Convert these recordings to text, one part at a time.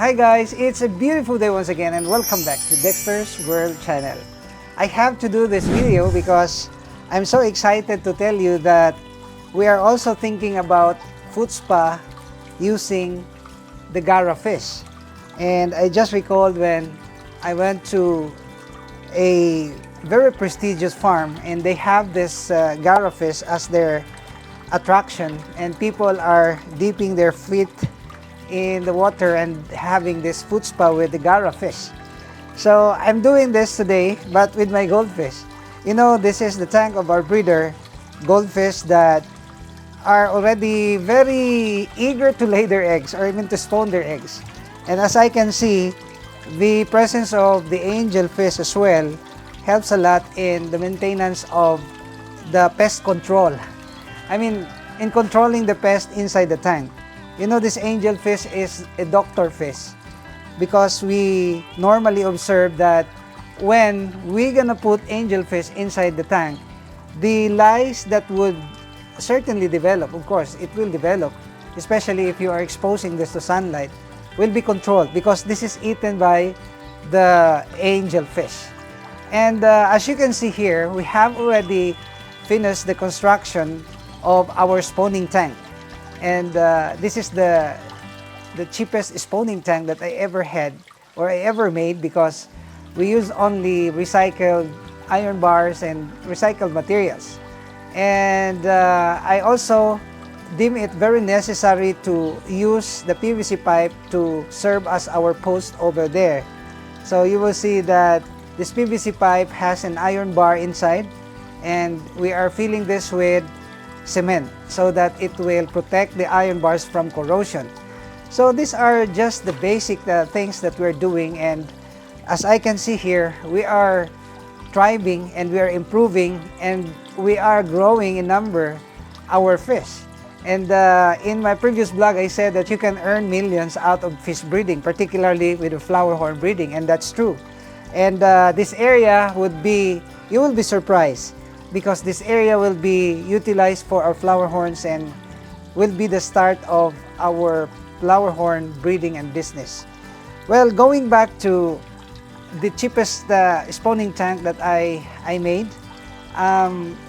Hi guys, it's a beautiful day once again and welcome back to Dexter's World Channel. I have to do this video because I'm so excited to tell you that we are also thinking about foot spa using the Gara fish. And I just recalled when I went to a very prestigious farm and they have this Gara fish as their attraction, and people are dipping their feet in the water and having this foot spa with the Gara fish. So I'm doing this today, but with my goldfish. You know, this is the tank of our breeder goldfish that are already very eager to lay their eggs, or even to spawn their eggs. And as I can see, the presence of the angelfish as well helps a lot in the maintenance of the pest control. I mean, in controlling the pest inside the tank. You know, this angelfish is a doctor fish because we normally observe that when we're gonna put angelfish inside the tank, the lice that would certainly develop, of course, it will develop, especially if you are exposing this to sunlight, will be controlled because this is eaten by the angelfish. And as you can see here, we have already finished the construction of our spawning tank. And this is the cheapest spawning tank that I ever had or I ever made because we use only recycled iron bars and recycled materials. And I also deem it very necessary to use the PVC pipe to serve as our post over there. So you will see that this PVC pipe has an iron bar inside, and we are filling this with cement so that it will protect the iron bars from corrosion. So these are just the basic things that we're doing, and as I can see here, we are thriving and we are improving and we are growing in number our fish. And in my previous vlog, I said that you can earn millions out of fish breeding, particularly with the flower horn breeding, and that's true. And this area would be, you will be surprised, because this area will be utilized for our flower horns and will be the start of our flower horn breeding and business. Well, going back to the cheapest spawning tank that I made,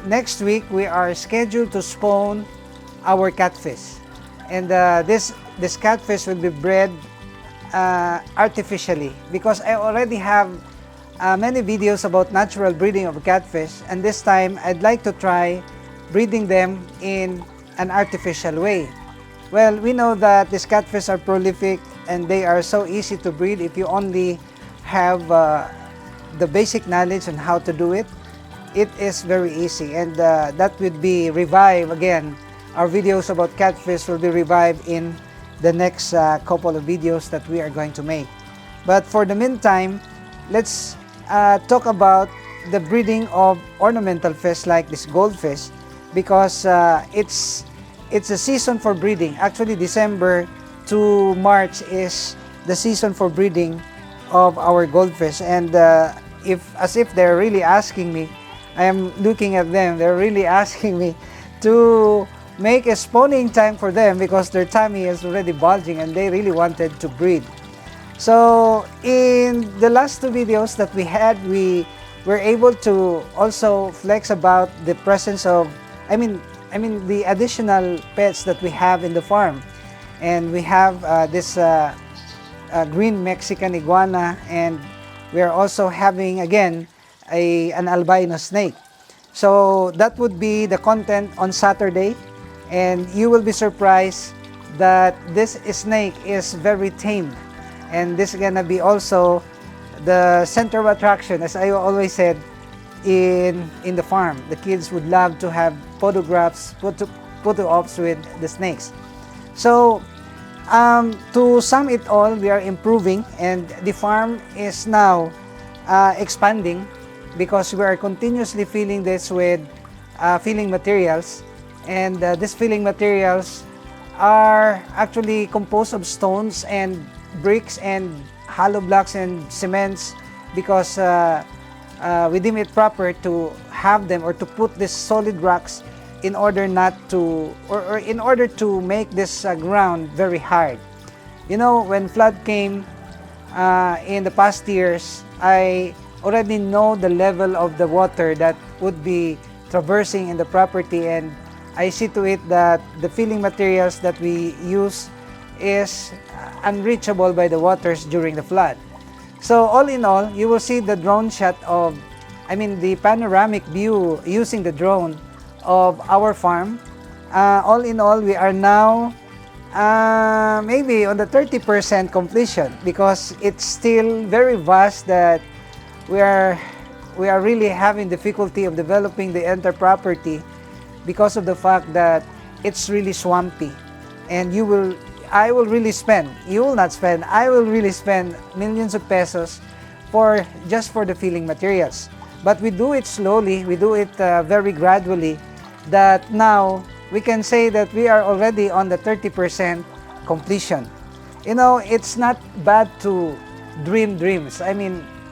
next week we are scheduled to spawn our catfish. And this catfish will be bred artificially because I already have many videos about natural breeding of catfish, and this time I'd like to try breeding them in an artificial way. Well, we know that these catfish are prolific and they are so easy to breed if you only have the basic knowledge on how to do it. It is very easy, and that would be revived again. Our videos about catfish will be revived in the next couple of videos that we are going to make. But for the meantime, let's talk about the breeding of ornamental fish like this goldfish, because it's a season for breeding. Actually, December to March is the season for breeding of our goldfish. And as if they're really asking me, I am looking at them, they're really asking me to make a spawning tank for them because their tummy is already bulging and they really wanted to breed. So in the last two videos that we had, we were able to also flex about the presence of, I mean the additional pets that we have in the farm. And we have this green Mexican iguana, and we are also having again an albino snake. So that would be the content on Saturday, and you will be surprised that this snake is very tame. And this is gonna be also the center of attraction, as I always said, in the farm. The kids would love to have photographs, photo ops with the snakes. So to sum it all, we are improving, and the farm is now expanding because we are continuously filling this with filling materials. And these filling materials are actually composed of stones and bricks and hollow blocks and cements, because we deem it proper to have them, or to put these solid rocks in order not to, or in order to make this ground very hard. You know, when flood came in the past years, I already know the level of the water that would be traversing in the property, and I see to it that the filling materials that we use is unreachable by the waters during the flood. So all in all, you will see the drone shot of, the panoramic view using the drone of our farm. All in all, we are now maybe on the 30% completion, because it's still very vast that we are really having difficulty of developing the entire property because of the fact that it's really swampy, and you will really spend millions of pesos just for the filling materials. But we do it slowly, we do it very gradually, that now we can say that we are already on the 30% completion. You know, it's not bad to dream dreams.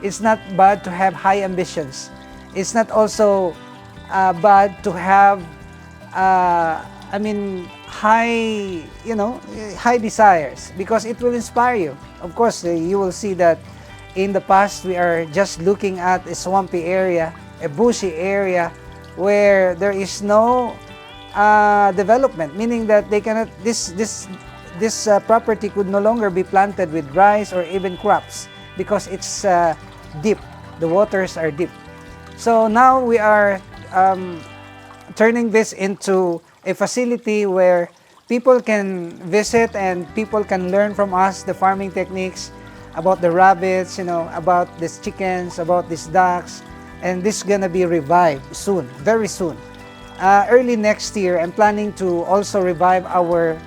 It's not bad to have high ambitions. It's not also bad to have high desires, because it will inspire you. Of course, you will see that in the past we are just looking at a swampy area, a bushy area where there is no development, meaning that they cannot, this property could no longer be planted with rice or even crops, because it's deep, the waters are deep. So now we are turning this into a facility where people can visit and people can learn from us the farming techniques, about the rabbits, about these chickens, about these ducks, and this is gonna be revived soon, very soon. Early next year, I'm planning to also revive our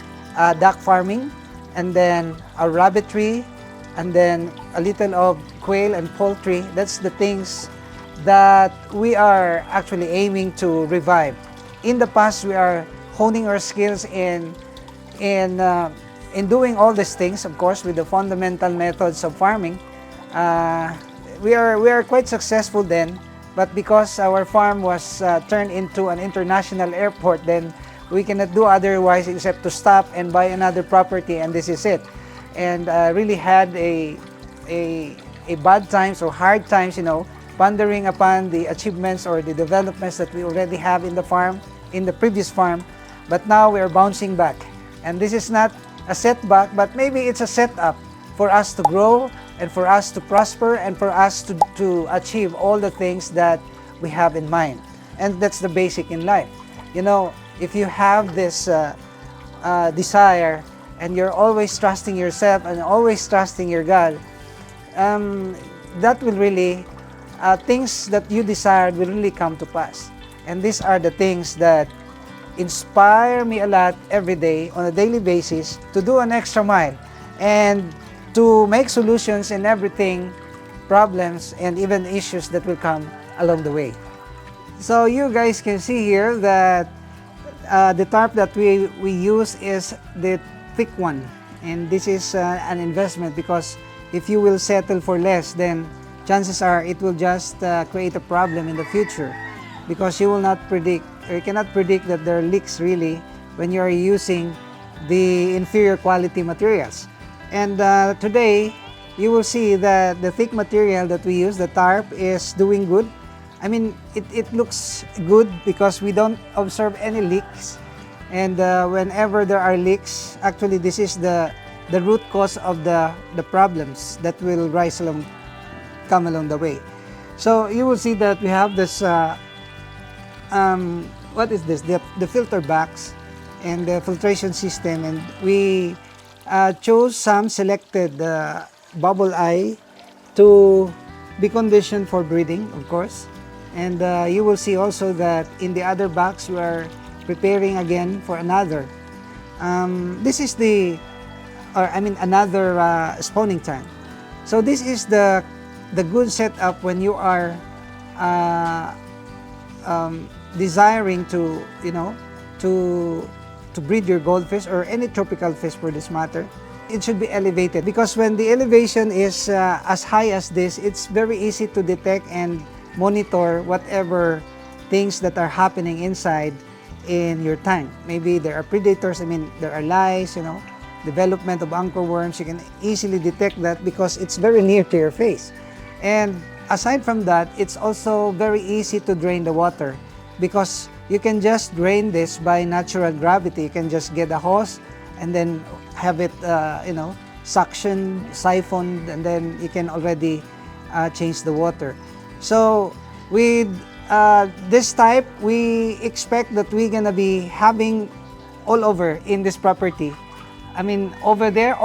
duck farming, and then our rabbitry, and then a little of quail and poultry. That's the things that we are actually aiming to revive. In the past, we are honing our skills in doing all these things, of course, with the fundamental methods of farming. We are quite successful then, but because our farm was turned into an international airport, then we cannot do otherwise except to stop and buy another property, and this is it. And really had a bad times or hard times, pondering upon the achievements or the developments that we already have in the farm, in the previous farm. But now we are bouncing back, and this is not a setback, but maybe it's a setup for us to grow and for us to prosper and for us to achieve all the things that we have in mind. And that's the basic in life. If you have this desire and you're always trusting yourself and always trusting your God, that will really, things that you desired will really come to pass. And these are the things that inspire me a lot every day on a daily basis to do an extra mile and to make solutions in everything, problems and even issues that will come along the way. So you guys can see here that the tarp that we use is the thick one, and this is an investment, because if you will settle for less, then chances are it will just create a problem in the future, because you will not predict, or you cannot predict that there are leaks really when you are using the inferior quality materials. And today you will see that the thick material that we use, the tarp, is doing good. It looks good because we don't observe any leaks, and whenever there are leaks, actually this is the root cause of the problems that will come along the way. So you will see that we have this what is this? The filter box and the filtration system, and we chose some selected bubble eye to be conditioned for breeding, of course. And you will see also that in the other box we are preparing again for another. This is another spawning tank. So this is the good setup when you are desiring to breed your goldfish or any tropical fish for this matter. It should be elevated, because when the elevation is as high as this, it's very easy to detect and monitor whatever things that are happening inside in your tank. Maybe there are predators, there are lice, development of anchorworms, you can easily detect that because it's very near to your face. And aside from that, it's also very easy to drain the water because you can just drain this by natural gravity. You can just get a hose and then have it, suction, siphoned, and then you can already change the water. So with this type, we expect that we're gonna be having all over in this property. I mean, over there,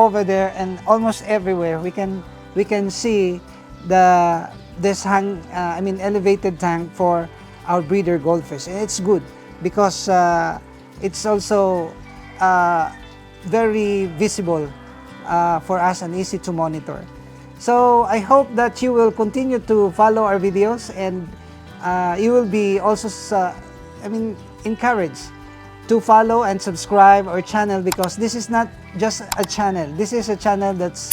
and almost everywhere. We can see this elevated tank for our breeder goldfish, and it's good because it's also very visible for us and easy to monitor. So I hope that you will continue to follow our videos, and you will be also encouraged to follow and subscribe our channel, because this is not just a channel. This is a channel that's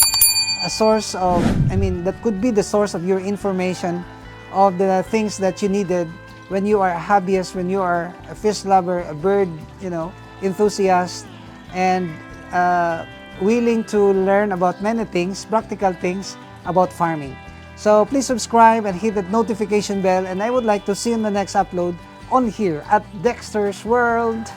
a source of, that could be the source of your information of the things that you needed when you are a hobbyist, when you are a fish lover, a bird, enthusiast, and willing to learn about many things, practical things about farming. So please subscribe and hit that notification bell, and I would like to see you in the next upload on here at Dexter's World.